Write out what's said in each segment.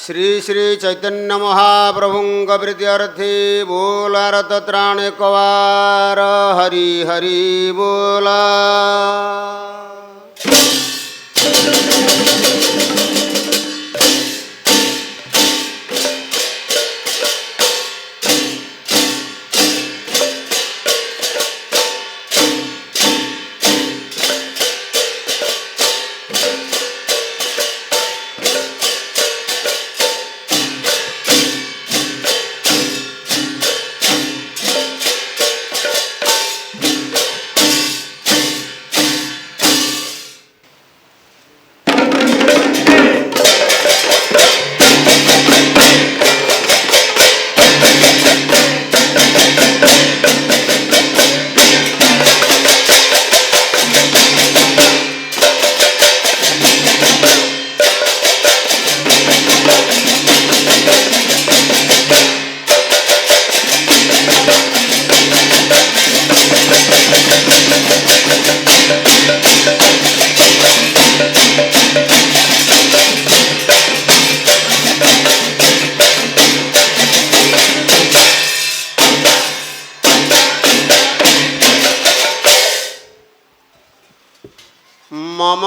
श्री श्री चैतन्य महाप्रभु प्रीत्यर्थे बोला रत त्राण कवार हरि हरि बोला। मम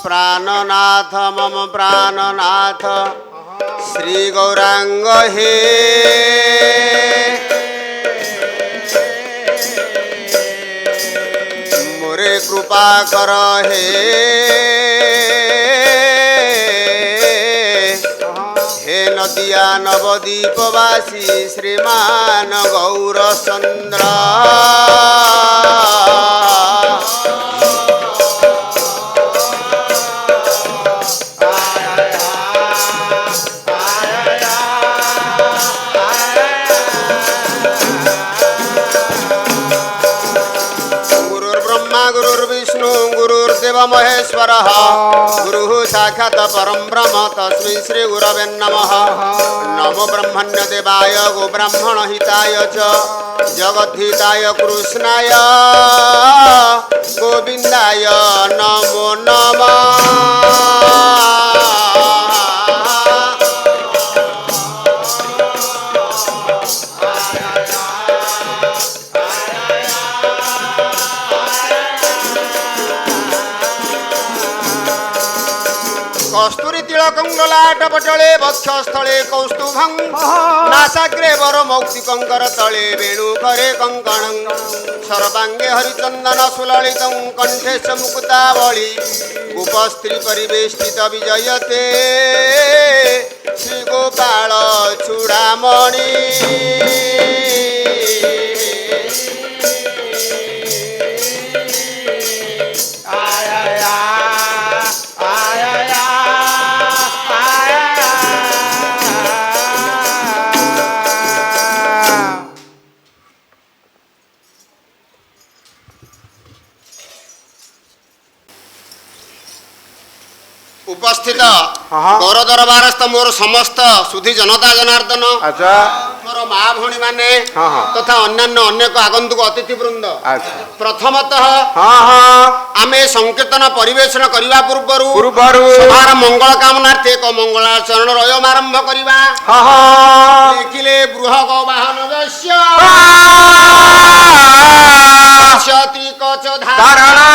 प्राणनाथ मम प्राणनाथ श्री गौरांग हे मोरे कृपा कर हे नदिया नवदीपवासी श्रीमान गौरचंद्र गुरुर्देव महेश्वर गुरु साक्षात् परम ब्रह्म तस्मै श्री गुरवे नमः। नमो ब्रह्मण्य देवाय गो ब्राह्मण हिताय च जगद्धिताय कृष्णाय गोविंदाय नमो नमः। कस्तूरी तिलकं ललाटपटले वक्षस्थले कौस्तुभं नासाग्रे वरमौक्तिकं करतले वेणुकरे कङ्कणं सर्वाङ्गे हरिचन्दन सुललितं कण्ठे च मुक्तावली गोपस्त्री परिवेष्टित विजयते श्रीगोपाल चूडामणि। उपस्थित गौर दरबारस्थ मोर समस्त सुधी जनता जनार्दन मोर माँ भौणी माने तथा अन्यान्य अनेक आगंतुक अतिथि वृंद प्रथमतः आमे संकीर्तन परिवेशन करने पूर्वर सभार मंगल कामनार्थे एक मंगलाचरण रयम आरंभ करवा। लिखिले बृह गवाहन त्रिकच धारणा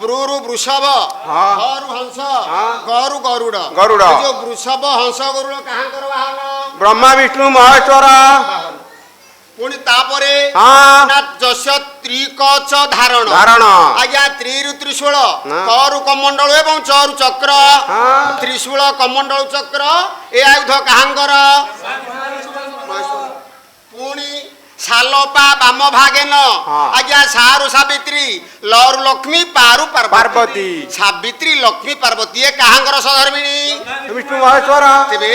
ब्रूरु वृषभ हरु हंस गरु गरुड़ गरुड़ जो वृषभ हंस गरुड़ कहाँ कर वाहन ब्रह्मा विष्णु महेश्वर पुणी तापरे जस्य त्रिकच धारण धारण आज्ञा त्रिरु त्रिशूल करु कमंडल एवं चरु चक्र त्रिशूल कमंडल चक्र ए आयुध कहाँकर पुणी ଛାଲପା ବାମ ଭାଗେନ ଆଜ୍ଞା ସାରୁ ସାବିତ୍ରୀ ଲରୁ ଲକ୍ଷ୍ମୀ ପାରୁ ପାର୍ବତୀ ସାବିତ୍ରୀ ଲକ୍ଷ୍ମୀ ପାର୍ବତୀ ଏ କାହାଙ୍କର ସହଧର୍ମିଣୀ ବିଷ୍ଣୁ ମହେଶ୍ୱର ତେବେ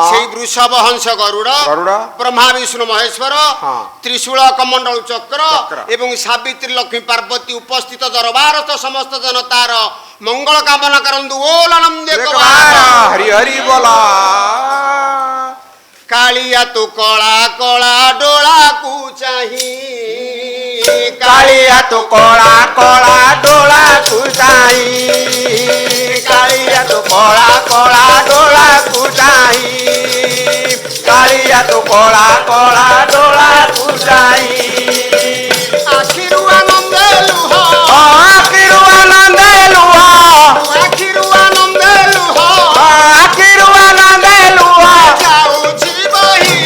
ସେଇ ବୃଷଭ ହଂସ ଗରୁଡ଼ ବ୍ରହ୍ମା ବିଷ୍ଣୁ ମହେଶ୍ୱର ତ୍ରିଶୂଳ କମଣ୍ଡଳ ଚକ୍ର ଏବଂ ସାବିତ୍ରୀ ଲକ୍ଷ୍ମୀ ପାର୍ବତୀ ଉପସ୍ଥିତ ଦରବାରସ୍ଥ ସମସ୍ତ ଜନତାର ମଙ୍ଗଳ କାମନା କରନ୍ତୁ ଓଲ ଆନନ୍ଦ ହରି ହରି ବୋଲା କାଳିଆ ତୁ କଳା କଳା ଡୋଳାକୁ ଚାହିଁ କାଳିଆ ତୁ କଳା କଳା ଡୋଳାକୁ ଚାହିଁ କାଳିଆ ତୁ କଳା କଳା ଡୋଳାକୁ ଚାହିଁ କାଳିଆ ତୁ କଳା କଳା ଡୋଳାକୁ ଚାହିଁ ଆଖିରୁ ଆନନ୍ଦ ଲୁହ ଆଖିରୁ ଆନନ୍ଦ ଲୁହ ଆଖିରୁ ଆନନ୍ଦ ଲୁହ ଆଖିରୁ ଆନନ୍ଦ ଲୁହ ଯାଉଛି ବହି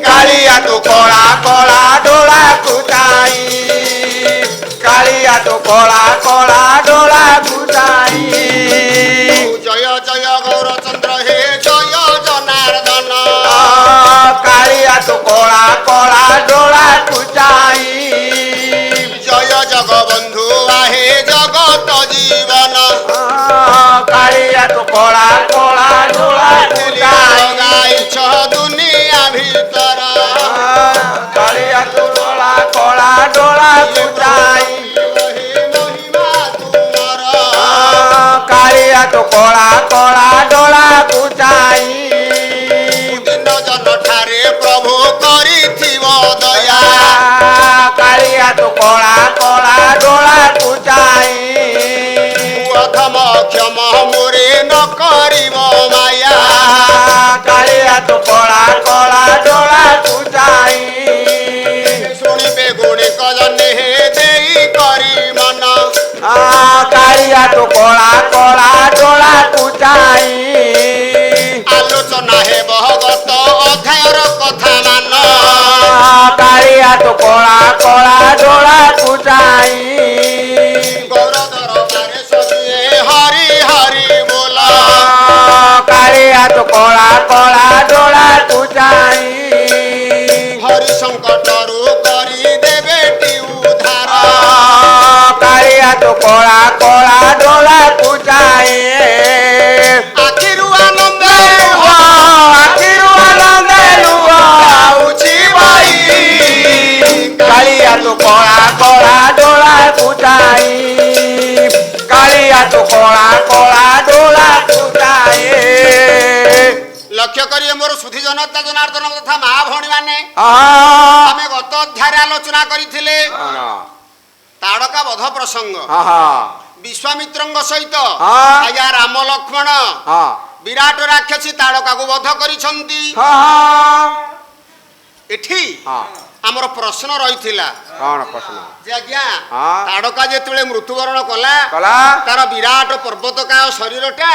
କାଳିଆ ତୁ କଳା କଳା ଡୋଳାକୁ ଚାହିଁ କାଳିଆ ତୁ କଳା କଳା ଡୋଳାକୁ ଚାହିଁ ଜୟ ଜୟ ଗୌରଚନ୍ଦ୍ର ହେ ଜୟ ଜନାର୍ଦ୍ଦନ କାଳିଆ ତୁ କଳା କଳା ଡୋଳାକୁ ଚାହିଁ ଜୟ ଜଗବନ୍ଧୁ ଆହେ ଜଗତ ଜୀବନ କାଳିଆ ତୁ କଳା କଳା ଡୋଳାକୁ ଚାହିଁ ଗାଇଛ ଦୁନିଆ ଭିତର କାଳିଆ ତୁ କଳା କଳା ଡୋଳାକୁ ଚାହିଁ ମହିମା ତୁମର କାଳିଆ ତୁ କଳା କଳା ଡୋଳାକୁ ଚାହିଁ ଦିନ ଜନ ଠାରେ ପ୍ରଭୁ କରିଥିବ ଦୟା କାଳିଆ ତୁ କଳା କଳା ଡୋଳାକୁ ଚାହିଁ ଅଧମ କ୍ଷମ ମୋରେ ନ କରିବ ମାୟା କାଳିଆ ତୁ କଳା କଳା ଡୋଳାକୁ ଚାହିଁ ଶୁଣିବେ ଗୁଣିକ ଜନେ ଦେଇ କରି ମନ କାଳିଆ ତୁ କଳା କଳା ଡୋଳାକୁ ଚାହିଁ ଆଲୋଚନା ହେବ ଗତ ଅଧ୍ୟାୟର କଥା ମାନ କାଳିଆ ତୁ କଳା କଳା ଡୋଳାକୁ ଚାହିଁ ଗୌର ଦରବାରେ ସବିଏ ହରି ହରି ବୋଲ କାଳିଆ ତୁ କଳା କଳା ଡୋଳାକୁ ଚାହିଁ ହରି ସଂକଟରୁ କରିଦେବେ ଟି ଉଦ୍ଧାର କାଳିଆ ତୁ କଳା କଳା ଡୋଳାକୁ ଚାହିଁ ଆଖିରୁ ଆନନ୍ଦ ଆଖିରୁ ଆନନ୍ଦ ଲୁହ ଆଉଛି ବହି କାଳିଆ ତୁ କଳା କଳା ଡୋଳାକୁ ଚାହିଁ କାଳିଆ ତୁ କଳା କଳା ଡୋଳାକୁ ଚାହିଁ ଲକ୍ଷ୍ୟ କରିବେ ମୋର ସୁଧୀ ଜନତା ଜନାର୍ଦ୍ଦନ ତଥା ମା ଭଉଣୀ ମାନେ ଆମେ ଗତ ଅଧ୍ୟାୟରେ ଆଲୋଚନା କରିଥିଲେ ତାଡ଼କା ବଧ ପ୍ରସଙ୍ଗ ବିଶ୍ୱାମିତ୍ରଙ୍କ ସହିତ ଆଜ୍ଞା ରାମ ଲକ୍ଷ୍ମଣ ବିରାଟ ରାକ୍ଷସୀ ତାଡ଼କାକୁ ବଧ କରିଛନ୍ତି ଏଠି ଆମର ପ୍ରଶ୍ନ ରହିଥିଲା ଯେ ଆଜ୍ଞା ତାଡ଼କା ଯେତେବେଳେ ମୃତ୍ୟୁବରଣ କଲା ତାର ବିରାଟ ପର୍ବତକାୟ ଶରୀରଟା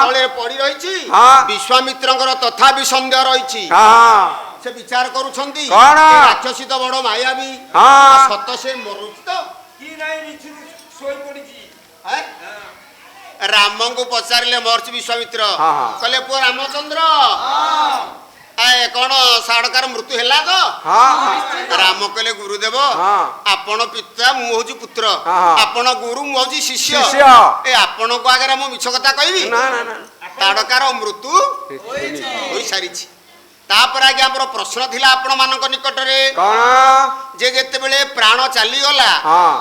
ତଳେ ପଡି ରହିଛି ବିଶ୍ୱାମିତ୍ରଙ୍କର ତଥାପି ସନ୍ଦେହ ରହିଛି ସେ ବିଚାର କରୁଛନ୍ତି ରାକ୍ଷସୀ ତ ବଡ ମାୟାବୀ ସତ ସେ ମରୁଛି ତ ରାମଙ୍କୁ ପଚାରିଲେ ମହର୍ଷି ବିଶ୍ୱାମିତ୍ର କହିଲେ ପୁଅ ରାମଚନ୍ଦ୍ର କଣ ସାଡ଼କାର ମୃତ୍ୟୁ ହେଲା ତ ରାମ କହିଲେ ଗୁରୁଦେବ ଆପଣ ପିତା ମୁଁ ହଉଛି ପୁତ୍ର ଆପଣ ଗୁରୁ ମୁଁ ହଉଛି ଶିଷ୍ୟ ଏ ଆପଣଙ୍କ ଆଗରେ ମୁଁ ମିଛ କଥା କହିବି ତାଡ଼କାର ମୃତ୍ୟୁ ହୋଇସାରିଛି ତାପରେ ଆଜ୍ଞା ଆମର ପ୍ରଶ୍ନ ଥିଲା ଆପଣ ମାନଙ୍କ ନିକଟରେ ଯେ ଯେତେବେଳେ ପ୍ରାଣ ଚାଲିଗଲା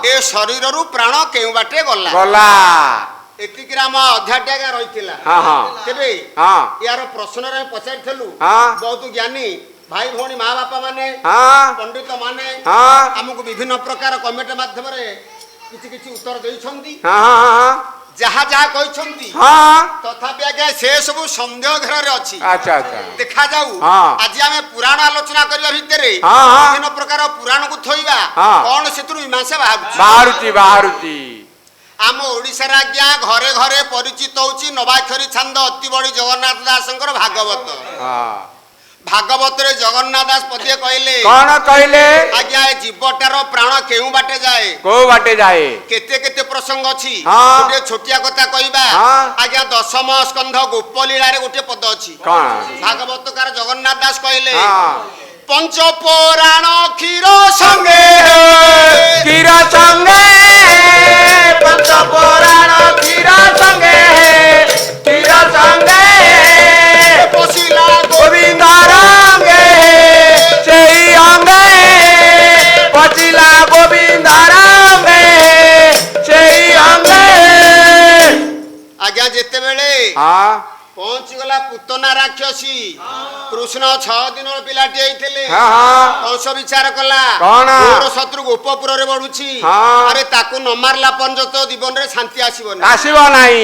ଏ ଶରୀରରୁ ପ୍ରାଣ କେଉଁ ବାଟେ ଗଲା ଏତିକି ଆମ ଅଧ୍ୟାୟଟି ଆଜ୍ଞା ରହିଥିଲା ତେବେ ୟାର ପ୍ରଶ୍ନରେ ପଚାରିଥିଲୁ ବହୁତ ଜ୍ଞାନୀ ଭାଇ ଭଉଣୀ ମା ବାପା ମାନେ ପଣ୍ଡିତ ମାନେ ଆମକୁ ବିଭିନ୍ନ ପ୍ରକାର କମେଣ୍ଟ ମାଧ୍ୟମରେ କିଛି କିଛି ଉତ୍ତର ଦେଇଛନ୍ତି ଯାହା ଯାହା କହିଛନ୍ତି ତଥାପି ଆଜ୍ଞା ସେ ସବୁ ସନ୍ଦେହ ଘରରେ ଅଛି ଦେଖାଯାଉ ଆଜି ଆମେ ପୁରାଣ ଆଲୋଚନା କରିବା ଭିତରେ ବିଭିନ୍ନ ପ୍ରକାର ପୁରାଣକୁ ଥୋଇବା କଣ ସେଥିରୁ ମୀମାଂସା ବାହାରୁଛି ଆମ ଓଡ଼ିଶାରେ ଆଜ୍ଞା ଘରେ ଘରେ ପରିଚିତ ହଉଛି ନବାକ୍ଷରୀ ଛାନ୍ଦ ଅତି ବଡ଼ି ଜଗନ୍ନାଥ ଦାସଙ୍କର ଭାଗବତ ଭାଗବତରେ ଜଗନ୍ନାଥ ଦାସ ପଦିଏ କହିଲେ ଆଜ୍ଞା ଏ ଜୀବଟାର ପ୍ରାଣ କେଉଁ ବାଟେ ଯାଏ କେତେ କେତେ ପ୍ରସଙ୍ଗ ଅଛି ଗୋଟେ ଛୋଟିଆ କଥା କହିବା ଆଜ୍ଞା ଦଶମ ସ୍କନ୍ଧ ଗୋପ ଲୀଳାରେ ଗୋଟେ ପଦ ଅଛି ଭାଗବତକାର ଜଗନ୍ନାଥ ଦାସ କହିଲେ पंच पुराण क्षीर संगे क्षीर संगे पंच पुराण क्षीर संगे क्षीर संगे पशिला गोविंद रंगे सेई अंगे पचिला गोविंद रंगे सेई अंगे। आज्ञा जेते बेले हाँ पहुंची गला पुतना राक्षसी कृष्ण 6 दिन पिलाटी आइथिले हाँ हाँ कंस विचार कला कौन? मोर शत्रु गोपपुर रे बढुची हाँ। अरे ताकू न मारला पर्यंत जीवन रे शांति आसीबो ना आसिब नाही।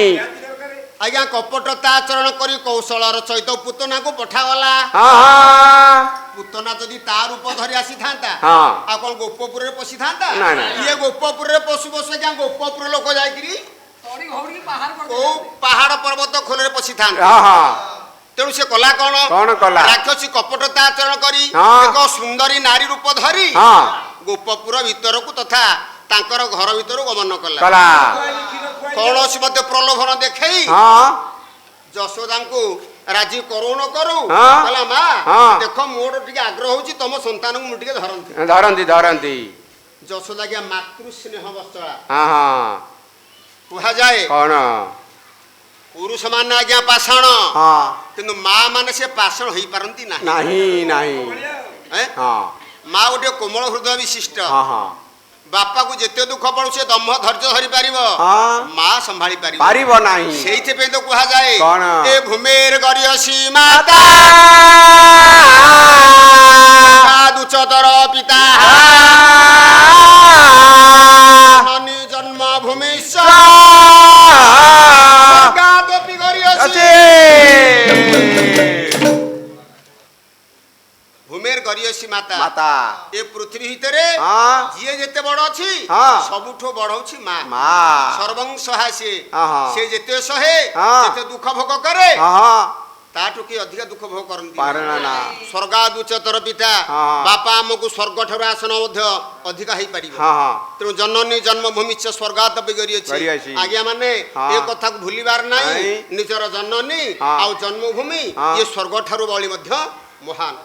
आज्ञा कपटता आचरण करी कौशलर सहित पुतना को पठा गला हाँ हाँ पुतना जदि ता रूप धरि आसी थांता हाँ आ कोन गोपपुर रे पसी थांता ना, ना। ये गोपपुर रे पशु पशु क्या गोपपुर लोक जायकरी तोड़ी घोड़ी बाहर कर को पहाड़ पर्वत खोल रे पसी थांता हाँ हाँ तेणु से कला कौन कला? राक्षसी कपटता आचरण करी हाँ। एक सुंदरी नारी रूप धरी हाँ गोपपुर भीतर को तथा तांकर घर भीतर गमन कला कला कौनसी मते प्रलोभन देखई हाँ जशोदा को राजी करू न करू हाँ। कहला माँ हाँ। देख मोर टिके आग्रह होची तम संतान को मुटिके धरंती धरती धरती जशोदा के मातृ स्नेह वत्सला हाँ हाँ कुहा जाए कौन? पुरुष मान आज्ञा पाषाण हाँ किंतु माँ माने से पाषाण होई पारंती नाही नहीं नहीं हैं? हाँ माँ गोटे कोमल हृदय विशिष्ट हाँ हाँ बापा को जेते दुख पड़ू से दम धैर्य धरि पारिबो हाँ माँ संभाली पारिबो पारिब नाही। सेइथे पे तो कुहा जाए कौन? ए भूमेर गरियसी माता दुचतर पिता ननी जन्म भूमि स्वर्गादपि गरियसी भूमेर गरियसी माता माता ए पृथ्वी भितरे हाँ जिए जेते बड़ अछि हाँ। सबुठो बड़ होछि माँ माँ सर्वं सहा से हाँ। से जेते सहे हाँ। जेते दुख भोग करे हाँ हाँ ताठु की अधिक दुख भोग करंती पारणा ना स्वर्गाद उच्चतर पिता हाँ। बापा हमको स्वर्ग ठाରୁ आसन मध्य अधिक हेई परिबो हाँ हाँ तेणु जननी जन्मभूमि च स्वर्गात गरियछि। गरियछि आज्ञा माने हाँ। ए कथा को भूलिबार नाही नहीं। निजर जननी हाँ। आ जन्मभूमि हाँ। ये स्वर्ग ठाରୁ बळी मध्य महान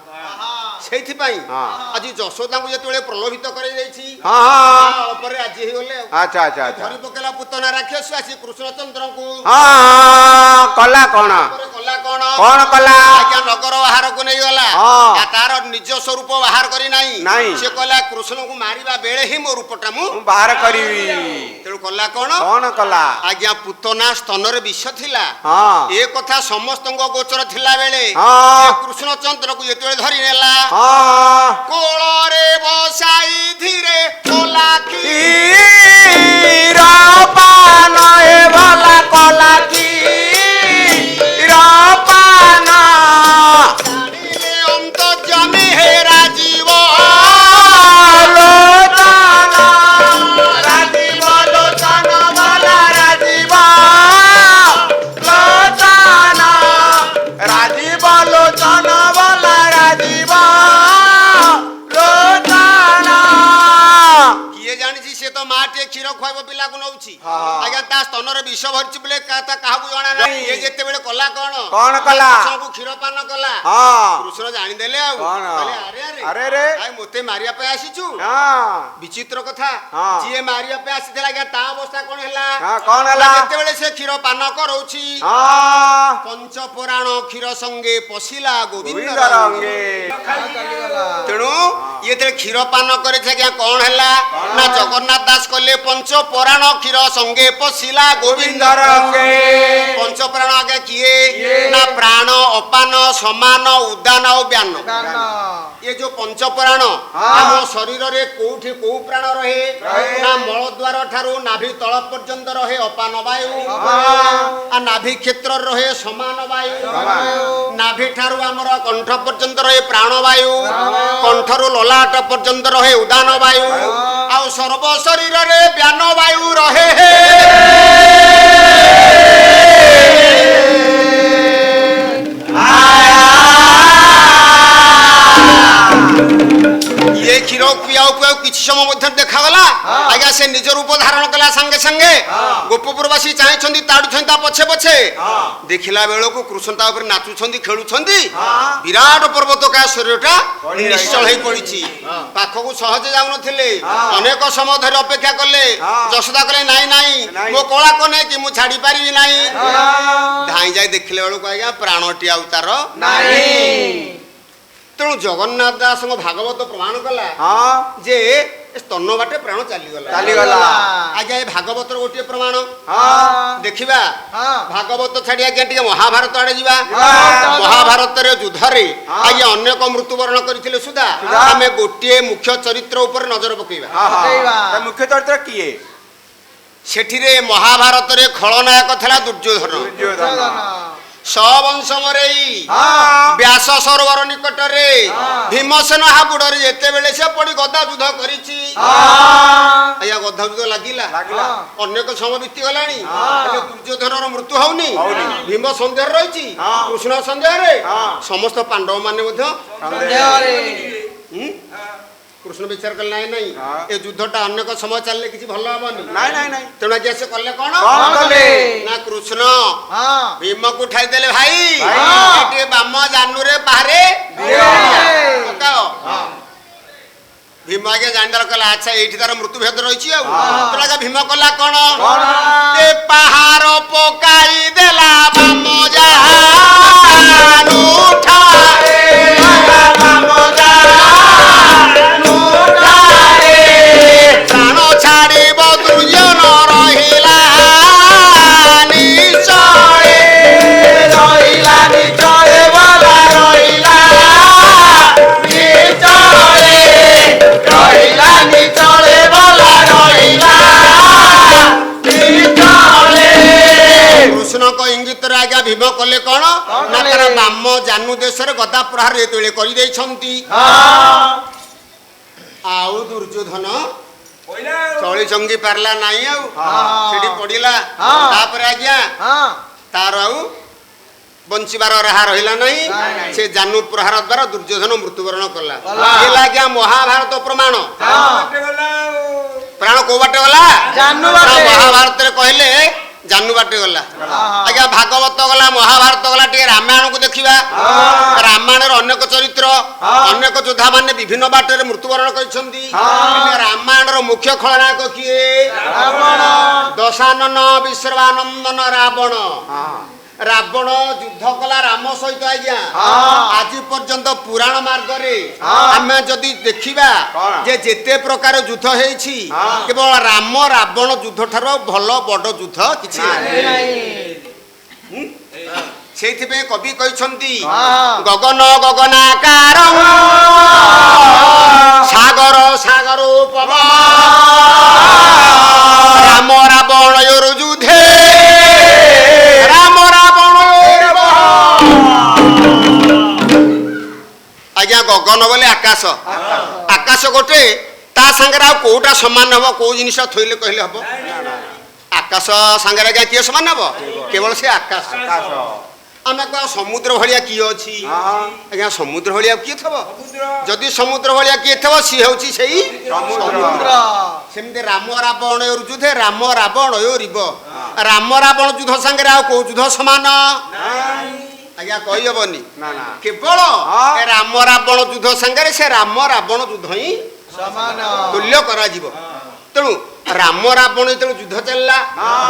सेइथि पई हाँ। आज जशोदा को जेतेबेले प्रलोभित करै जाईछि हाँ हाँ ऊपर राजी हे गले अच्छा अच्छा अच्छा धरि पकेला पुतना राक्षस आसी कृष्णचंद्र को हाँ कला कौन? कला कोन कौन कला? आज्ञा नगर बाहर को नहीं गला हाँ। या तार निज स्वरूप बाहर करी नाही नहीं। से कहला कृष्ण को मारिबा बेले ही मो रूपटा मु ମୁଁ ବାହାର କରିବି। तेणु कला कोन कौन कला? आज्ञा पुतना स्तन रे विष थिला हाँ ए कथा समस्त गोचर थिला बेले हाँ कृष्णचंद्र को जेतेबेले धरि नेला हाँ कोळ रे बसाई धीरे कोलाखी पान ए भला कला की पान जानिले अंतर्यामी हे राजीव लोचन राजीव लोचन भला राजीव लोचन राजीव लोचन भला राजीव लोचन किए जानिछि से तो माटे क्षीर खुआइबो पिला को नउछि हाँ। आज्ञा ता स्तन रे विष भरछि बोले काता काहाबु जणा नाही नहीं। ये जेतेबेले कला कोन कौन कला? कृष्ण को क्षीर पान कला हाँ कृष्ण जानि देले आ कौन? अरे अरे रे आइ मोते मारिया पे आसीछु हाँ विचित्र कथा हाँ। जिए मारिया पे आसीथला आज्ञा ता अवस्था कोन हैला हाँ कौन हला? जेतेबेले से क्षीर पान करौछि हाँ पंच पुराण क्षीर संगे पशिला गोविंद गोविंद रंगे रंगे तेणु ये तेरे क्षीर पान करे थे क्या कौन हैला ना जगन्नाथ दास कहले पंच पुराण क्षीर संगे पशिला गोविंद रंगे पंच पुराण आगे किए किए? ना प्राण अपान समान उदान और व्यान ये जो पंच पुराण हाँ। आम शरीर रे कोठी को प्राण रहे रहे। ना मल द्वार ठारू नाभि तल पर्यंत रहे अपान वायु हाँ। आ नाभि क्षेत्र रहे समान वायु समान। नाभि ठारू आमर कंठ पर्यंत रहे प्राण वायु कंठरू ललाट पर्यंत रहे उदान वायु आउ सर्व शरीर रे व्यान वायु रहे ये क्षीर पियाऊ पियाऊ किछि समय मध्य देखा गला आज्ञा से निज रूप धारण कला संगे संगे गोपपुरवासी चाहे ताड़ुछंता ପଛେ ପଛେ ଦେଖିଲା ବେଳକୁ କୃଷ୍ଣ ତା ଉପରେ ନାଚୁଛନ୍ତି ଖେଳୁଛନ୍ତି ବିରାଟ ପର୍ବତକା ଶରୀରଟା ନିଶ୍ଚଳ ହେଇ ପଡିଛି ପାଖକୁ ସହଜେ ଯାଉନଥିଲେ ଅନେକ ସମୟ ଧରି ଅପେକ୍ଷା କଲେ ଯଶୋଦା କହିଲେ ନାଇଁ ନାଇଁ ମୋ କଳା କନେ କି ମୁଁ ଛାଡି ପାରିବି ନାହିଁ ଧାଇଁ ଯାଇ ଦେଖିଲା ବେଳକୁ ଆଜ୍ଞା ପ୍ରାଣଟି ଆଉ ତାର ନାହିଁ ତେଣୁ ଜଗନ୍ନାଥ ଦାସଙ୍କ ଭାଗବତ ପ୍ରମାଣ କଲା ଯେ ସ୍ତନ ବାଟେ ପ୍ରାଣ ଚାଲିଗଲା ଆଜ୍ଞା ଏ ଭାଗବତର ଗୋଟିଏ ପ୍ରମାଣ ଦେଖିବା ଭାଗବତ ଛାଡି ଆଜ୍ଞା ଟିକେ ମହାଭାରତ ଆଡେ ଯିବା ମହାଭାରତରେ ଯୁଦ୍ଧରେ ଆଜ୍ଞା ଅନେକ ମୃତ୍ୟୁବରଣ କରିଥିଲେ ସୁଦ୍ଧା ଆମେ ଗୋଟିଏ ମୁଖ୍ୟ ଚରିତ୍ର ଉପରେ ନଜର ପକେଇବା ମୁଖ୍ୟ ଚରିତ୍ର କିଏ ସେଠିରେ ମହାଭାରତରେ ଖଳନାୟକ ଥିଲା ଦୁର୍ଯ୍ୟୋଧନ ସବଂଶ ମରେଇ ବ୍ୟାସ ସରୋବର ନିକଟରେ ଭୀମସେନ ହାବୁଡରେ ଯେତେବେଳେ ସେ ପଡି ଗଦା ଯୁଦ୍ଧ କରିଛି ଆଜ୍ଞା ଗଦା ଯୁଦ୍ଧ ଲାଗିଲା ଅନେକ ସମୟ ବିତିଗଲାଣି ହେଲେ ଦୁର୍ଯ୍ୟୋଧନର ମୃତ୍ୟୁ ହଉନି ଭୀମ ସନ୍ଦେହରେ ରହିଛି କୃଷ୍ଣ ସନ୍ଦେହରେ ସମସ୍ତ ପାଣ୍ଡବ ମାନେ ମଧ୍ୟ କୃଷ୍ଣ ବିଚାର କଲେ ନାଇଁ ନାଇଁ ଏ ଯୁଦ୍ଧଟା ଅନେକ ସମୟ ଚାଲିଲେ କିଛି ଭଲ ହବନି ତେଣୁ ଆଜ୍ଞା ସେ କଲେ କଣ ନା କୃଷ୍ଣ ଭୀମକୁ ଉଠାଇଦେଲେ ଭାଇ ଟିକେ ବାମ ଜାନୁରେ ବାହାରେ ଭୀମ ଆଜ୍ଞା ଜାଣିଦେଲା କହିଲା ଆଚ୍ଛା ଏଇଠି ତାର ମୃତ୍ୟୁ ଭେଦ ରହିଛି ଆଉ ତେଣୁ ଆଜ୍ଞା ଭୀମ କଲା କଣ ଏ ପାହାର ପକାଇ ଦେଲା ବାମ ଜାନୁ ପ୍ରାଣ ଛାଡ଼ିବ ଦୁର୍ଯ୍ୟୋଧନ ରହିଲା କୃଷ୍ଣଙ୍କ ଇଙ୍ଗିତରେ ଆଜ୍ଞା ଭୀମ କଲେ କଣ ନା ତାର ବାମ ଜାନୁ ଦେଶରେ ଗଦା ପ୍ରହାର ଯେତେବେଳେ କରିଦେଇଛନ୍ତି ଆଉ ଦୁର୍ଯ୍ୟୋଧନ ଚଳି ଚଙ୍ଗି ପାରିଲା ନାହିଁ ଆଉ ସେଠି ପଡିଲା ତାପରେ ଆଜ୍ଞା ତାର ଆଉ ବଞ୍ଚିବାର ରାହା ରହିଲା ନାହିଁ ସେ ଜାନୁ ପ୍ରହାର ଦ୍ୱାରା ଦୁର୍ଯ୍ୟୋଧନ ମୃତ୍ୟୁବରଣ କଲା ଆଜ୍ଞା ମହାଭାରତ ପ୍ରମାଣ ପ୍ରାଣ କୋଉ ବାଟେ ଗଲା ମହାଭାରତରେ କହିଲେ ଜାନୁ ବାଟେ ଗଲା ଆଜ୍ଞା ଭାଗବତ ଗଲା ମହାଭାରତ ଗଲା ଟିକେ ରାମାୟଣକୁ ଦେଖିବା ରାମାୟଣର ଅନେକ ଚରିତ୍ର ଅନେକ ଯୋଦ୍ଧା ମାନେ ବିଭିନ୍ନ ବାଟରେ ମୃତ୍ୟୁବରଣ କରିଛନ୍ତି ରାମାୟଣର ମୁଖ୍ୟ ଖଳନାୟକ କିଏ ଦଶାନନ ବିଶ୍ରବାନନ୍ଦନ ରାବଣ ରାବଣ ଯୁଦ୍ଧ କଲା ରାମ ସହିତ ଆଜ୍ଞା ଆଜି ପର୍ଯ୍ୟନ୍ତ ପୁରାଣ ମାର୍ଗରେ ଆମେ ଯଦି ଦେଖିବା ଯେ ଯେତେ ପ୍ରକାର ଯୁଦ୍ଧ ହେଇଛି କେବଳ ରାମ ରାବଣ ଯୁଦ୍ଧ ଠାରୁ ଭଲ ବଡ ଯୁଦ୍ଧ କିଛି ନାହିଁ ସେଇଥିପାଇଁ କବି କହିଛନ୍ତି ଗଗନ ଗଗନାକାର ସାଗର ସାଗର ପବନ ରାମ ରାବଣ ଯୁଦ୍ଧେ ଆଜ୍ଞା ଗଗନ ବୋଲେ ଆକାଶ ଆକାଶ ଗୋଟେ ତା ସାଙ୍ଗରେ ଆଉ କୋଉଟା ସମାନ ହବ କୋଉ ଜିନିଷ ଥୋଇଲେ କହିଲେ ହବ ଆକାଶ ସାଙ୍ଗରେ ଆଜ୍ଞା କିଏ ସମାନ ହବ କେବଳ ସେ ଆକାଶ ଆମେ କହ ସମୁଦ୍ର ଭଳିଆ କିଏ ଅଛି ଆଜ୍ଞା ସମୁଦ୍ର ଭଳିଆ କିଏ ଥବ ଯଦି ସମୁଦ୍ର ଭଳିଆ କିଏ ଥବ ସିଏ ହଉଛି ସେଇ ସମୁଦ୍ର ସେମିତି ରାମ ରାବଣ ଯୁଦ୍ଧେ ରାମ ରାବଣ ରିବ ରାମ ରାବଣ ଯୁଦ୍ଧ ସାଙ୍ଗରେ ଆଉ କୋଉ ଯୁଦ୍ଧ ସମାନ ଆଜ୍ଞା କହିହବନି କେବଳ ରାମ ରାବଣ ଯୁଦ୍ଧ ସାଙ୍ଗରେ ସେ ରାମ ରାବଣ ଯୁଦ୍ଧ ହିଁ ତୁଲ୍ୟ କରାଯିବ ତେଣୁ ରାମ ରାବଣ ଯେତେବେଳେ ଯୁଦ୍ଧ ଚାଲିଲା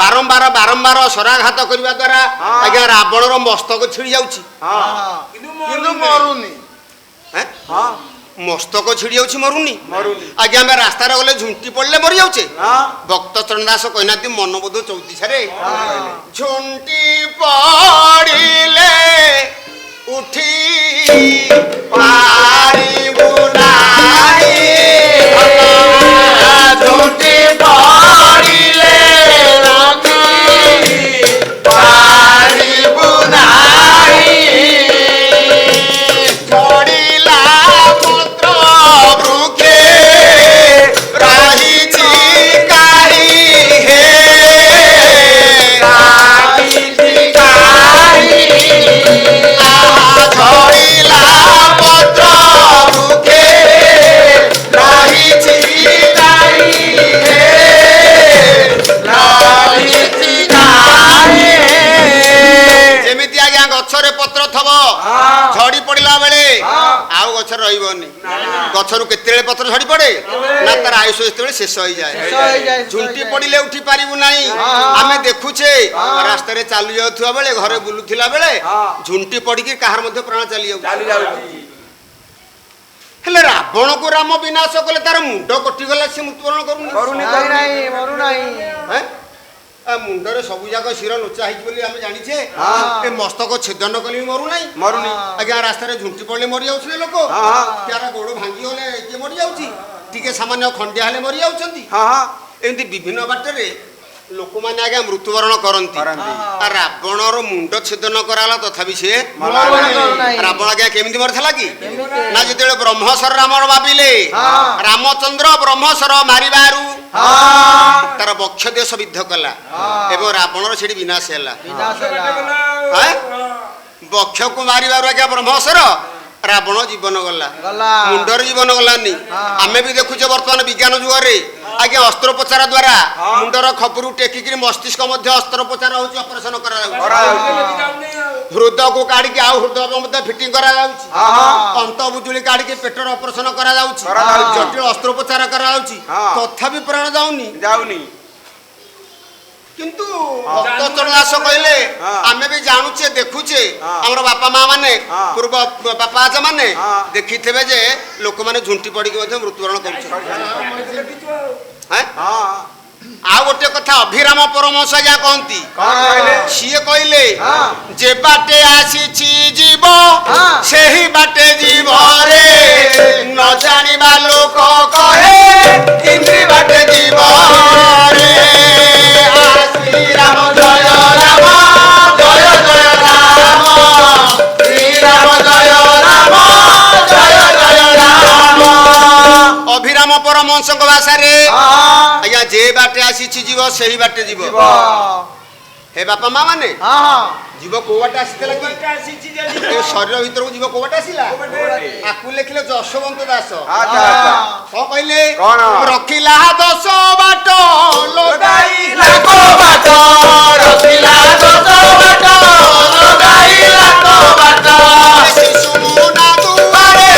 ବାରମ୍ବାର ବାରମ୍ବାର ଶରାଘାତ କରିବା ଦ୍ୱାରା ଆଜ୍ଞା ରାବଣର ମସ୍ତକ ଛିଡ଼ି ଯାଉଛି କିନ୍ତୁ ମରୁନି ମସ୍ତକ ଛିଡ଼ି ଯାଉଛି ମରୁନି ଆଜ୍ଞା ଆମେ ରାସ୍ତାରେ ଗଲେ ଝୁଣ୍ଟି ପଡ଼ିଲେ ମରି ଯାଉଛେ ଭକ୍ତ ଚରଣ ଦାସ କହିନାହାନ୍ତି ମନବୋଧ 34ରେ ଝୁଣ୍ଟି ପଡ଼ିଲେ ଉଠି ପାରିବୁ ନାହିଁ ଝୁଣ୍ଟି ପଡ଼ିଲେ ପାରିବୁ ନାହିଁ ପଡ଼ିଲା ପତ୍ର ବୃକ୍ଷେ ରହିଛି କାହିଁ ହେ ଝଡ଼ିଲା ପତ୍ର ଗଛରେ ପତ୍ର ଥବ ଝଡି ପଡିଲା ବେଳେ ଆଉ ଗଛରେ ରହିବନି ଗଛରୁ କେତେବେଳେ ପତ୍ର ଝଡି ପଡେ ନା ତାର ଆୟୁଷ ଯେତେବେଳେ ଶେଷ ହେଇଯାଏ ଝୁଣ୍ଟି ପଡିଲେ ଉଠି ପାରିବୁ ନାହିଁ ଆମେ ଦେଖୁଛେ ରାସ୍ତାରେ ଚାଲି ଯାଉଥିବା ବେଳେ ଘରେ ବୁଲୁଥିଲା ବେଳେ ଝୁଣ୍ଟି ପଡିକି କାହାର ମଧ୍ୟ ପ୍ରାଣ ଚାଲି ଯାଉଛି ହେଲେ ରାବଣକୁ ରାମ ବିନାଶ କଲେ ତାର ମୁଣ୍ଡ କଟିଗଲା ସେ ମୃତ୍ୟୁବରଣ କରୁନି ମୁଣ୍ଡରେ ସବୁ ଯାକ ଶିର ଲୁଚା ହେଇଛି ବୋଲି ଆମେ ଜାଣିଛେ ଏ ମସ୍ତକ ଛେଦନ କଲେ ବି ମରୁନି ଆଜ୍ଞା ରାସ୍ତାରେ ଝୁଣ୍ଟି ପଡିଲେ ମରି ଯାଉଥିଲେ ଲୋକ ତାର ଗୋଡ ଭାଙ୍ଗି ଗଲେ କିଏ ମରି ଯାଉଛି ଟିକେ ସାମାନ୍ୟ ଖଣ୍ଡିଆ ହେଲେ ମରି ଯାଉଛନ୍ତି ଏମିତି ବିଭିନ୍ନ ବାଟରେ ଲୋକମାନେ ଆଜ୍ଞା ମୃତ୍ୟୁବରଣ କରନ୍ତି ରାବଣର ମୁଣ୍ଡ ଛେଦନ କରାଗଲା ତଥାପି ସେ ରାବଣ ଆଜ୍ଞା କେମିତି ମରିଥିଲା କି ନା ଯେତେବେଳେ ବ୍ରହ୍ମସର ରାବଣ ଭାବିଲେ ରାମଚନ୍ଦ୍ର ବ୍ରହ୍ମସର ମାରିବାରୁ ତାର ବକ୍ଷ ଦେଶ ବିଦ୍ଧ କଲା ଏବଂ ରାବଣର ସେଠି ବିନାଶ ହେଲା ବକ୍ଷକୁ ମାରିବାରୁ ଆଜ୍ଞା ବ୍ରହ୍ମସର ରାବଣ ଜୀବନ ଗଲା ମୁଣ୍ଡର ଜୀବନ ଗଲାନି ଆମେ ବି ଦେଖୁଛେ ବର୍ତ୍ତମାନ ବିଜ୍ଞାନ ଯୁଗରେ ଆଜ୍ଞା ଅସ୍ତ୍ରୋପଚାର ଦ୍ୱାରା ମୁଣ୍ଡର ଖପୁରୁ ଟେକିକିରି ମସ୍ତିଷ୍କ ମଧ୍ୟ ଅସ୍ତ୍ରୋପଚାର ହଉଛି ଅପରେସନ କରାଯାଉଛି ହୃଦକୁ କାଢିକି ଆଉ ହୃଦୟ ମଧ୍ୟ ଫିଟିଂ କରାଯାଉଛି ଅନ୍ତ ବୁଜୁଳି କାଢିକି ପେଟର ଅପରେସନ କରାଯାଉଛି ଜଟିଳ ଅସ୍ତ୍ରୋପଚାର କରାଯାଉଛି ତଥାପି ପ୍ରାଣ ଯାଉନି କିନ୍ତୁ ଭକ୍ତଚରଣ ଦାସ କହିଲେ ଆମେ ବି ଜାଣୁଛେ ଦେଖୁଛେ ଆମର ବାପା ମା ମାନେ ପୂର୍ବ ବାପା ଆଜା ମାନେ ଦେଖିଥିବେ ଯେ ଲୋକମାନେ ଝୁଣ୍ଟି ପଡିକି ମଧ୍ୟ ମୃତ୍ୟୁବରଣ କରୁଛନ୍ତି ଆଉ ଗୋଟେ କଥା ଅଭିରାମ ପରମହଂସ ଆଜ୍ଞା କହନ୍ତି ସିଏ କହିଲେ ଯେ ବାଟେ ଆସିଛି ଜୀବ ସେହି ବାଟେ ଯିବ ରେ ନ ଜାଣିବା ଲୋକ କହେ ଇନ୍ଦ୍ରି ବାଟେ ଯିବ ରେ ଶ୍ରୀରାମ ଜୟ ରାମ ଜୟ ଜୟ ରାମ ଶ୍ରୀରାମ ଜୟ ରାମ ଜୟ ଜୟ ରାମ ଅଭିରାମ ପରମହଂସଙ୍କ ଭାଷାରେ ଆଜ୍ଞା ଯେ ବାଟେ ଆସିଛି ଯିବ ସେହି ବାଟେ ଯିବ हे बापा माँ माने जीव कोवाटा आसीला कि ए शरीर भीतर जीव कोवाटा आसीला आकु लेखिले जशवंत दास अच्छा अच्छा कहले रखिला 10 बाट लगाइला को बाट रखिला 10 बाट लगाइला को बाट शिशु मुना दुआरे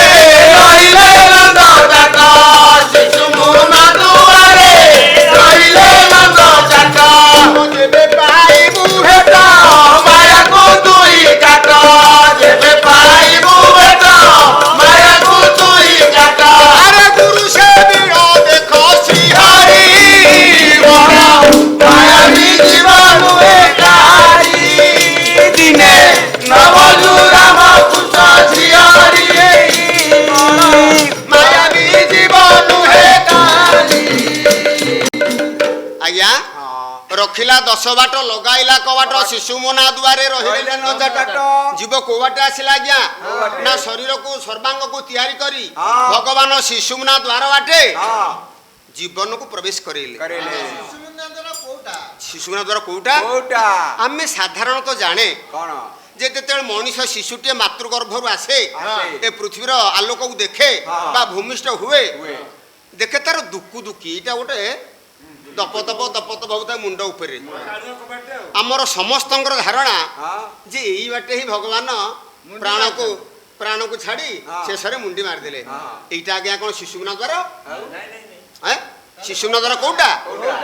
रहिले नंद जाता शिशु मुना दुआरे रहिले नंद जाता जेबे पाइबु हेटा माया को दुई काट जेबे पाइबु हेटा माया को दुई काट अरे गुरु से बिरो देखो श्रीहरि बड़ा माया भी जीवन एकारी दिने नवलु राम कृष्ण श्रीहरि माया भी जीवन एकारी आज्ञा रखिला 10 बाट लगाइला कबाट शिशु मना दुआरे रहिले न जाट जीव कोबाटे आसिला आज्ञा ना शरीर को सर्वांग को तैयारी करी भगवान शिशु मना द्वार बाटे जीवन को प्रवेश करेले शिशु मना द्वार कोउटा आमे साधारण तो जाने कोन जे जेतेल मनुष्य शिशुटे मातृगर्भरु आसे ए पृथ्वीर आलोक को देखे बा भूमिष्ठ हुए देखे तार दुक्कु दुक्की इटा गोटे दप बहुत मुंड उपरे आमर समस्त धारणा जे यही बाटे ही भगवान प्राण को छाड़ी शेष मुंडी मारदेले एटा आज्ञा कौन शिशुमना द्वारा शिशुमना द्वारा कोटा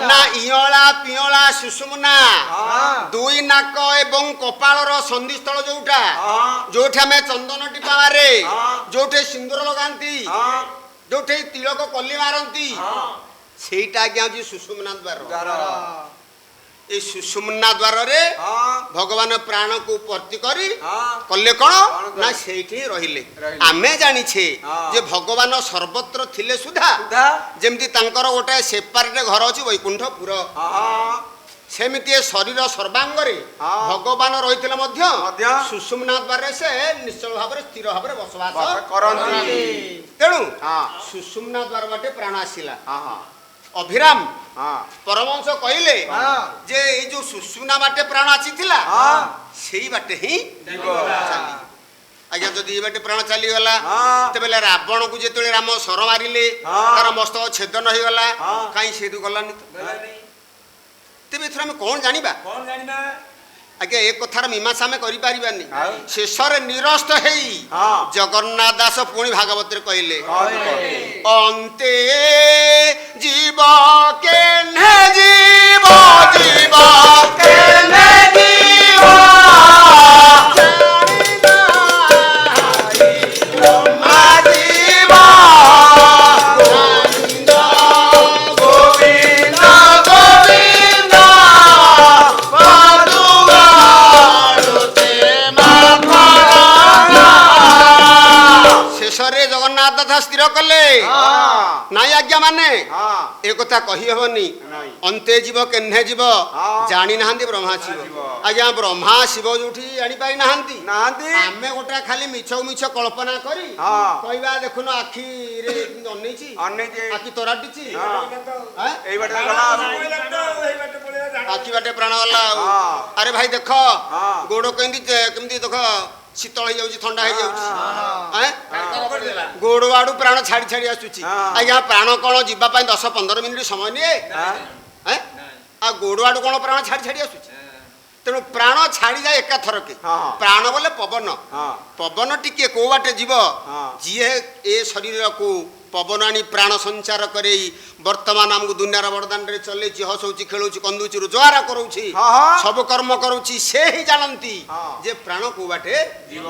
ना इयला पियला सुषुमना दुई नाक एवं कपालर संधिस्थल जोटा जोठे आमे चंदन टिपा मारे जोठे सिंदूर लगांती जोठे तिलक कल्ली मारंती सेटा आज्ञा जी सुषुम्ना द्वार ए सुषुम्ना द्वार रे भगवान प्राण को भर्ती करी कले कोन ना सेठी रहिले आमे जानि छे जे भगवान सर्वत्र थिले सुधा जेमति तांकर गोटे सेपारेट घर अछि वैकुंठपुर सेमिति शरीर सर्वांग रे भगवान रहितले मध्य सुषुम्ना द्वार रे से निश्चल भाव रे स्थिर भाव रे बसवास करंती तेनु सुषुम्ना द्वार बाटे प्राण आसिला अभिराम परमहंस कहले जे ए जो सुषुम्ना बाटे प्राण आसीथिला सेही बाटे ही आज्ञा जदि ए बाटे प्राण चली गला तबेले रावण को जेतले राम सर मारिले तार मस्तक छेदन होई गला काई सेदु गलानी तबे थरा में कोन जानिबा ଆଜ୍ଞା ଏ କଥାର ମୀମାଂସା ଆମେ କରିପାରିବାନି। ଆଉ? ଶେଷରେ ନିରସ୍ତ ହେଇ ହଁ। ଜଗନ୍ନାଥ ଦାସ ପୁଣି ଭାଗବତରେ କହିଲେ ଅନ୍ତେ ଜୀବ କେହ୍ନେ ଜୀବ ଜୀବ କେହ୍ନେ ଜୀବ ସ୍ଥିର କଲେ ନାଇଁ ଆଜ୍ଞା ମାନେ ଏ କଥା କହିହେବନି। ଅନ୍ତେ ଯିବ କେହ୍ନେ ଯିବ ଜାଣି ନାହାନ୍ତି ବ୍ରହ୍ମା ଶିବ। ଆଜ୍ଞା ବ୍ରହ୍ମା ଶିବ ଯୋଉଠି ଜାଣିପାରି ନାହାନ୍ତି ଆମେ ଗୋଟେ ଖାଲି ମିଛ ମିଛ କଳ୍ପନା କରି କହିବା ଦେଖୁନ ଆଖିରେ ଅନେଇଛି ଆଖି ତରାଟିଛି ଆଖି ବାଟେ ପ୍ରାଣ ଗଲା। ଆରେ ଭାଇ ଦେଖ ଗୋଡ କେମିତି ଦେଖ ଶୀତଳ ହେଇଯାଉଛି ଥଣ୍ଡା ହେଇଯାଉଛି ଗୋଡ ଆଡୁ ପ୍ରାଣ ଛାଡି ଛାଡି ଆସୁଛି। ଆଜ୍ଞା ପ୍ରାଣ କଣ ଯିବା ପାଇଁ 10-15 ମିନିଟ ସମୟ ନିଏ? ଆଉ ଗୋଡ ଆଡୁ କଣ ପ୍ରାଣ ଛାଡି ଛାଡି ଆସୁଛି? ତେଣୁ ପ୍ରାଣ ଛାଡିଯାଏ ଏକାଥରକେ। ପ୍ରାଣ ବୋଲେ ପବନ ପବନ ଟିକେ କୋଉ ବାଟେ ଯିବ ଯିଏ ଏ ଶରୀରକୁ ପବନ ଆଣି ପ୍ରାଣ ସଞ୍ଚାର କରେଇ ବର୍ତ୍ତମାନ ଆମକୁ ଦୁନିଆର ବରଦାନରେ ଚଲେଇଛି ହସଉଛି ଖେଳୁଛି କନ୍ଦୁଛି ରୋଜଗାର କରୁଛି ସବୁ କର୍ମ କରୁଛି ସେ ହିଁ ଜାଣନ୍ତି ଯେ ପ୍ରାଣ କୋଉ ବାଟେ ଯିବ।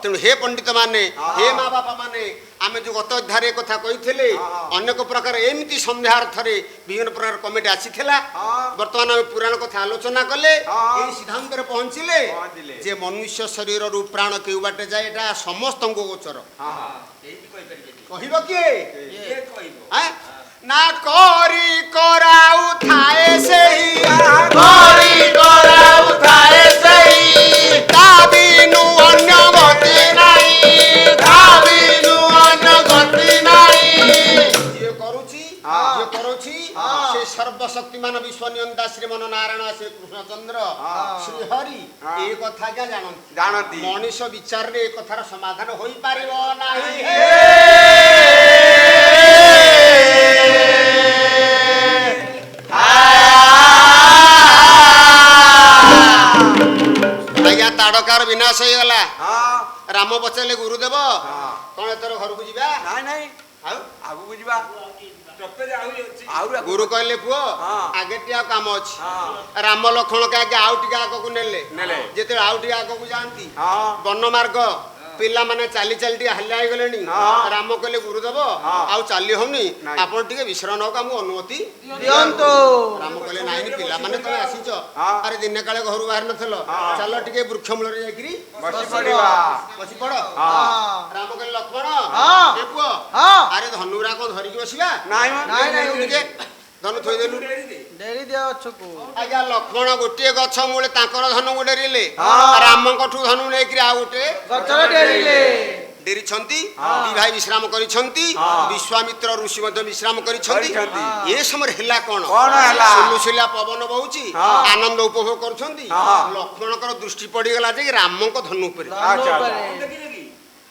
ତେଣୁ ହେ ପଣ୍ଡିତ ମାନେ ହେ ମା ବାପା ମାନେ ଆମେ ଯୋଉ ଗତ ଅଧ୍ୟାୟରେ କଥା କହିଥିଲେ ଅନେକ ପ୍ରକାର ଏମିତି ସନ୍ଧ୍ୟାର୍ଥରେ ବିଭିନ୍ନ ପ୍ରକାର କମିଟି ଆସିଥିଲା। ବର୍ତ୍ତମାନ ଆମେ ପୁରାଣ କଥା ଆଲୋଚନା କଲେ ଏଇ ସିଦ୍ଧାନ୍ତରେ ପହଞ୍ଚିଲେ ଯେ ମନୁଷ୍ୟ ଶରୀରରୁ ପ୍ରାଣ କେଉ ବାଟେ ଯାଏ ଏଟା ସମସ୍ତଙ୍କୁ ଗୋଚର। କହିବ କିଏ ନା କରି କରାଉ ଥାଏ ସେହି କରି କରାଉ ଥାଏ ସେହି ତା ବିନୁ ଅନ୍ୟ ଗତି ନାହିଁ ତା ବିନୁ ଅନ୍ୟ ଗତି ନାହିଁ। ଯିଏ କରୁଛି ସେ ସର୍ବଶକ୍ତିମାନ ବିଶ୍ୱ ନିୟନ୍ତା ଶ୍ରୀମନ ନାରାୟଣ ଶ୍ରୀ କୃଷ୍ଣଚନ୍ଦ୍ର ଶ୍ରୀହରି ଏ କଥା ଜାଣନ୍ତି। ମଣିଷ ବିଚାରରେ ଏ କଥାର ସମାଧାନ ହୋଇପାରିବ ନାହିଁ। ଆଜ୍ଞା ତାଡକାର ବିନାଶ ହେଇଗଲା। ରାମ ପଚାରିଲେ ଗୁରୁଦେବ କଣ ଏଥର ଘରକୁ ଯିବା? ଆଉ ଆଗକୁ ଯିବା। ଗୁରୁ କହିଲେ ପୁଅ ଆଗେ ଟିକେ ଆଉ କାମ ଅଛି। ରାମ ଲକ୍ଷ୍ମଣকে ଆଗେ ଆଉ ଟିକେ ଆଗକୁ ନେଲେ। ଯେତେବେଳେ ଆଉ ଟିକେ ଆଗକୁ ଯାଆନ୍ତି ବନ ମାର୍ଗ ପିଲାମାନେ ଚାଲି ଚାଲି ଟିକେ ହାଲିଆ ହେଇଗଲେଣି। ରାମ କହିଲେ ଗୁରୁଦେବ ଆଉ ଚାଲି ହଉନି ଆପଣ ଟିକେ ବିଶ୍ରାମ ନେବାକୁ ଆମକୁ ଅନୁମତି ଦିଅନ୍ତୁ। ରାମ କହିଲେ ନାଇଁ ପିଲାମାନେ ତମେ ଆସିଛ ଆରେ ଦିନେ କାଳେ ଘରୁ ବାହାରି ନଥିଲ ଚାଲ ଟିକେ ବୃକ୍ଷ ମୂଳରେ ଯାଇକିରି ବସି ପଡ। ରାମ କହିଲେ ଲକ୍ଷ୍ମଣ ଏ ପୁଅ ଆରେ ଧନୁରା କଣ ଧରିକି ବସିବା? ଟିକେ ଧନୁ ଥୋଇଦେଲୁ ଆଜ୍ଞା। ଲକ୍ଷ୍ମଣ ଗୋଟିଏ ଗଛ ମୂଳେ ତାଙ୍କର ଧନୁ ଡେରିଲେ ରାମଙ୍କଠୁ ଧନୁ ନେଇକିରି ଆଉ ଗୋଟେ ଡେରିଛନ୍ତି। ଦି ଭାଇ ବିଶ୍ରାମ କରିଛନ୍ତି ବିଶ୍ୱାମିତ୍ର ଋଷି ମଧ୍ୟ ବିଶ୍ରାମ କରିଛନ୍ତି। ଏ ସମୟରେ ହେଲା କଣ ସୁଲୁସୁଲିଆ ପବନ ବହୁଛି ଆନନ୍ଦ ଉପଭୋଗ କରୁଛନ୍ତି। ଲକ୍ଷ୍ମଣଙ୍କର ଦୃଷ୍ଟି ପଡିଗଲା ଯେ ରାମଙ୍କ ଧନୁ ଉପରେ।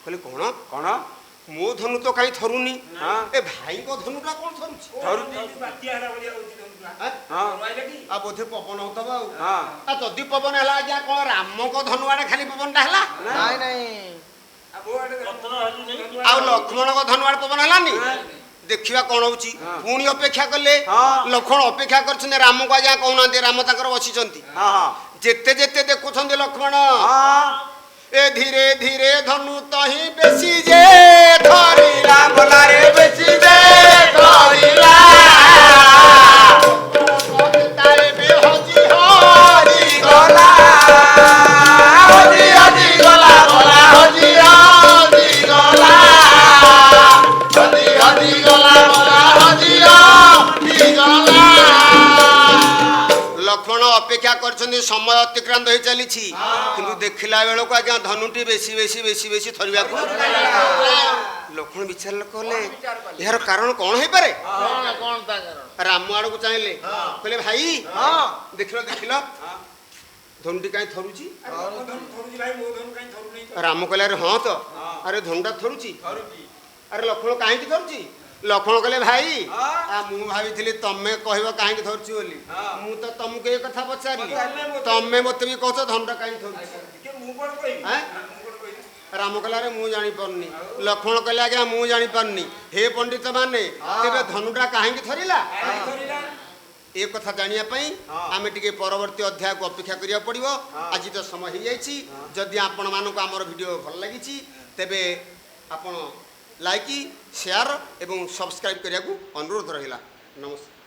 କହିଲେ କଣ ମୋ ଧନୁ ତ କାହିଁ ଥରୁନି ଏ ଭାଇଙ୍କ ଧନୁଟା କଣ ଥରୁଛି? ଆଉ ବୋଧେ ପବନ ହଉଥିବ ଆଉ ଯଦି ପବନ ହେଲା ଆଜ୍ଞା କଣ ରାମଙ୍କ ଧନୁ ଆଡେ ଖାଲି ପବନଟା ହେଲା? ଆଉ ଲକ୍ଷ୍ମଣଙ୍କ ଧନୁ ଆଡେ ପବନ ହେଲାନି? ଦେଖିବା କଣ ହଉଛି। ପୁଣି ଅପେକ୍ଷା କଲେ ଲକ୍ଷ୍ମଣ ଅପେକ୍ଷା କରିଛନ୍ତି ରାମକୁ ଆଜ୍ଞା କହୁନାହାନ୍ତି। ରାମ ତାଙ୍କର ବସିଛନ୍ତି। ଯେତେ ଯେତେ ଦେଖୁଛନ୍ତି ଲକ୍ଷ୍ମଣ ए धीरे धीरे धनु तही बेसी जे धरिला बोलारे बेसी जे धरिला तारे बे हजी हरी गला हजी गला बोला हजी गला हजी गला बोला हजी गला। लक्ष्मण अपेक्षा करछन्ती समय अतिक्रांत हो चली किंतु देखला बेलू आज्ञा धनुटी बेसी बेसी बेसी बेसी थरिया लक्ष्मण विचार कले यार कारण कौन है पारे? राम आड़ को चाहिए कहले भाई देखल देखल धनुटी कहीं थरुची? राम कहले अरे हाँ तो अरे धनुटा थरुची। अरे लक्ष्मण कहीं थरुची? ଲକ୍ଷ୍ମଣ କହିଲେ ଭାଇ ମୁଁ ଭାବିଥିଲି ତମେ କହିବ କାହିଁକି ଧରୁଛି ବୋଲି ମୁଁ ତ ତମକୁ ଏ କଥା ପଚାରିଲି ତମେ ମତେ ବି କହୁଛ ଧନୁଟା କାହିଁକି ଧରୁଛି ରାମ କହିଲା ମୁଁ ଜାଣିପାରୁନି ଲକ୍ଷ୍ମଣ କହିଲେ ଆଜ୍ଞା ମୁଁ ଜାଣିପାରୁନି ହେ ପଣ୍ଡିତ ମାନେ ତେବେ ଧନୁଟା କାହିଁକି ଧରିଲା ଏ କଥା ଜାଣିବା ପାଇଁ ଆମେ ଟିକେ ପରବର୍ତ୍ତୀ ଅଧ୍ୟାୟକୁ ଅପେକ୍ଷା କରିବାକୁ ପଡ଼ିବ ଆଜି ତ ସମୟ ହେଇଯାଇଛି ଯଦି ଆପଣମାନଙ୍କୁ ଆମର ଭିଡ଼ିଓ ଭଲ ଲାଗିଛି ତେବେ ଆପଣ ଲାଇକ୍ ସେୟାର ଏବଂ ସବସ୍କ୍ରାଇବ୍ କରିବାକୁ ଅନୁରୋଧ ରହିଲା ନମସ୍କାର।